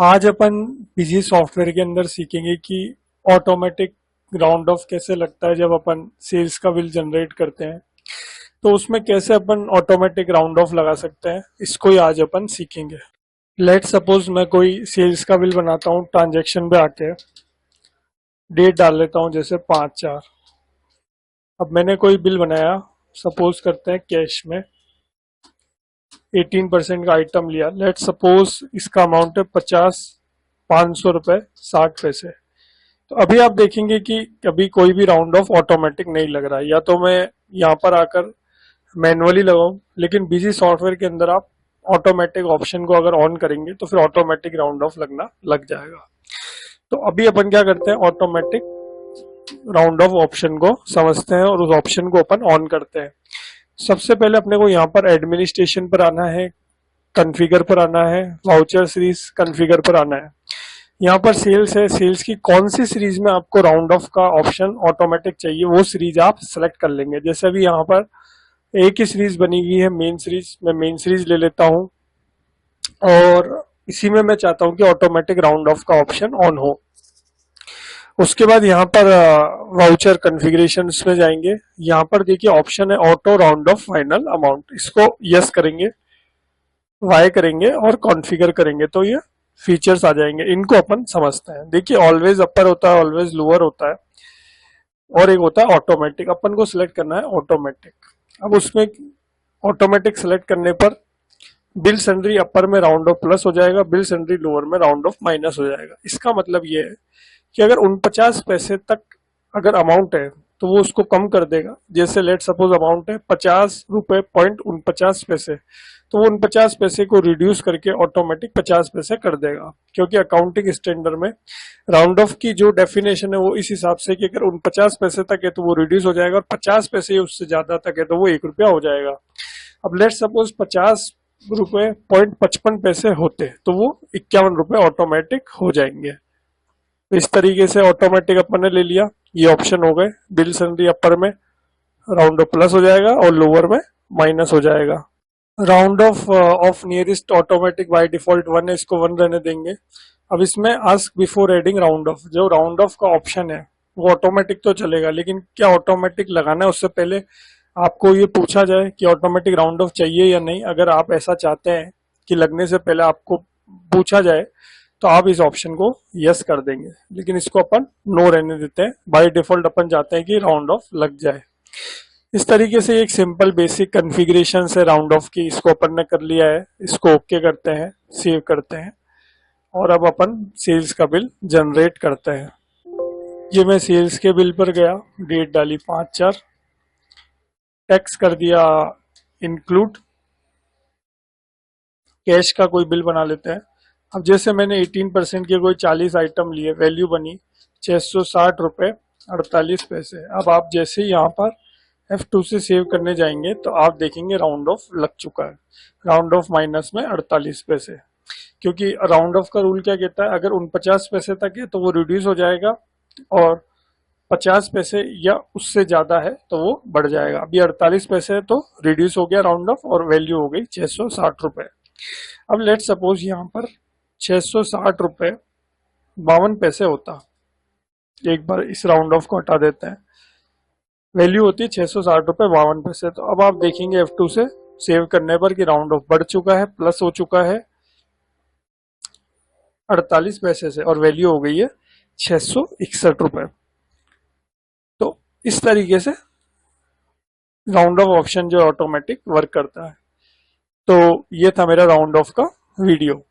आज अपन PG software के अंदर सीखेंगे कि ऑटोमेटिक राउंड ऑफ कैसे लगता है जब अपन सेल्स का बिल जनरेट करते हैं। तो उसमें कैसे अपन ऑटोमेटिक राउंड ऑफ लगा सकते हैं, इसको ही आज अपन सीखेंगे। लेट सपोज मैं कोई सेल्स का बिल बनाता हूँ, ट्रांजेक्शन पे आके डेट डाल लेता हूँ जैसे 5/4। अब मैंने कोई बिल बनाया, सपोज करते हैं कैश में 18% का आइटम लिया। लेट सपोज इसका अमाउंट है 500 रुपए 60 पैसे। तो अभी आप देखेंगे कि अभी कोई भी राउंड ऑफ ऑटोमेटिक नहीं लग रहा है, या तो मैं यहाँ पर आकर मैनुअली लगाऊं, लेकिन बिजी सॉफ्टवेयर के अंदर आप ऑटोमेटिक ऑप्शन को अगर ऑन करेंगे तो फिर ऑटोमेटिक राउंड ऑफ लगना लग जाएगा। तो अभी अपन क्या करते हैं, ऑटोमेटिक राउंड ऑफ ऑप्शन को समझते हैं और उस ऑप्शन को अपन ऑन करते हैं। सबसे पहले अपने को यहाँ पर एडमिनिस्ट्रेशन पर आना है, कॉन्फ़िगर पर आना है, वाउचर सीरीज कॉन्फ़िगर पर आना है। यहाँ पर सेल्स है, सेल्स की कौन सी सीरीज में आपको राउंड ऑफ का ऑप्शन ऑटोमेटिक चाहिए वो सीरीज आप सेलेक्ट कर लेंगे। जैसे अभी यहाँ पर एक ही सीरीज बनी हुई है, मेन सीरीज। मैं मेन सीरीज ले लेता हूँ और इसी में मैं चाहता हूँ कि ऑटोमेटिक राउंड ऑफ का ऑप्शन ऑन हो। उसके बाद यहाँ पर वाउचर कॉन्फ़िगरेशन में जाएंगे। यहाँ पर देखिए ऑप्शन है auto round of final amount, इसको यस करेंगे, वाई करेंगे और कॉन्फ़िगर करेंगे तो ये फीचर्स आ जाएंगे। इनको अपन समझते हैं। देखिए ऑलवेज अपर होता है, ऑलवेज लोअर होता है और एक होता है ऑटोमेटिक। अपन को सिलेक्ट करना है ऑटोमेटिक। अब उसमें ऑटोमेटिक सिलेक्ट करने पर बिल सन्ड्री अपर में राउंड ऑफ प्लस हो जाएगा, बिल सन्ड्री लोअर में राउंड ऑफ माइनस हो जाएगा। इसका मतलब ये है कि अगर 49 पैसे तक अगर अमाउंट है तो वो उसको कम कर देगा। जैसे लेट सपोज अमाउंट है 50 रुपए 49 पैसे, तो वो 49 पैसे को रिड्यूस करके ऑटोमेटिक 50 पैसे कर देगा, क्योंकि अकाउंटिंग स्टैंडर्ड में राउंड ऑफ की जो डेफिनेशन है वो इस हिसाब से कि अगर 49 पैसे तक है तो वो रिड्यूस हो जाएगा और 50 पैसे उससे ज्यादा तक है तो वो 1 रुपया हो जाएगा। अब लेट सपोज 50 रुपए 55 पैसे होते तो वो 51 रुपए ऑटोमेटिक हो जाएंगे। इस तरीके से ऑटोमेटिक अपन ने ले लिया। ये ऑप्शन हो गए। बिल सन्ड्री अपर में राउंड ऑफ प्लस हो जाएगा और लोअर में माइनस हो जाएगा। Round of of nearest automatic by default 1 है, इसको 1 रहने देंगे। अब इसमें ask before adding round of, जो राउंड ऑफ का ऑप्शन है वो ऑटोमेटिक तो चलेगा, लेकिन क्या ऑटोमेटिक लगाना है उससे पहले आपको ये पूछा जाए कि ऑटोमेटिक राउंड ऑफ चाहिए या नहीं। अगर आप ऐसा चाहते हैं कि लगने से पहले आपको पूछा जाए तो आप इस ऑप्शन को यस कर देंगे, लेकिन इसको अपन नो रहने देते हैं। बाय डिफॉल्ट अपन चाहते हैं कि राउंड ऑफ लग जाए। इस तरीके से एक सिंपल बेसिक कॉन्फ़िगरेशन है राउंड ऑफ की, इसको अपन ने कर लिया है। इसको ओके करते हैं, सेव करते हैं और अब अपन सेल्स का बिल जनरेट करते हैं। ये मैं सेल्स के बिल पर गया, डेट डाली 5/4, टैक्स कर दिया इंक्लूड, कैश का कोई बिल बना लेते हैं। अब जैसे मैंने 18% के कोई 40 आइटम लिए, वैल्यू बनी 660 रुपए 48 पैसे। अब आप जैसे ही यहाँ पर F2 से सेव करने जाएंगे तो आप देखेंगे राउंड ऑफ लग चुका है। राउंड ऑफ माइनस में 48 पैसे, क्योंकि राउंड ऑफ का रूल क्या कहता है, अगर 49 पैसे तक है तो वो रिड्यूस हो जाएगा और 50 पैसे या उससे ज्यादा है तो वो बढ़ जाएगा। अभी 48 पैसे है तो रिड्यूस हो गया राउंड ऑफ और वैल्यू हो गई 660 रुपए। अब लेट सपोज यहाँ पर 660 रुपए 52 पैसे होता, एक बार इस राउंड ऑफ को हटा देते हैं, वैल्यू होती है 660 रुपए 52 पैसे। तो अब आप देखेंगे F2 से सेव करने पर कि राउंड ऑफ बढ़ चुका है, प्लस हो चुका है 48 पैसे से और वैल्यू हो गई है 661 रुपए। तो इस तरीके से राउंड ऑफ ऑप्शन जो ऑटोमेटिक वर्क करता है। तो ये था मेरा राउंड ऑफ का वीडियो।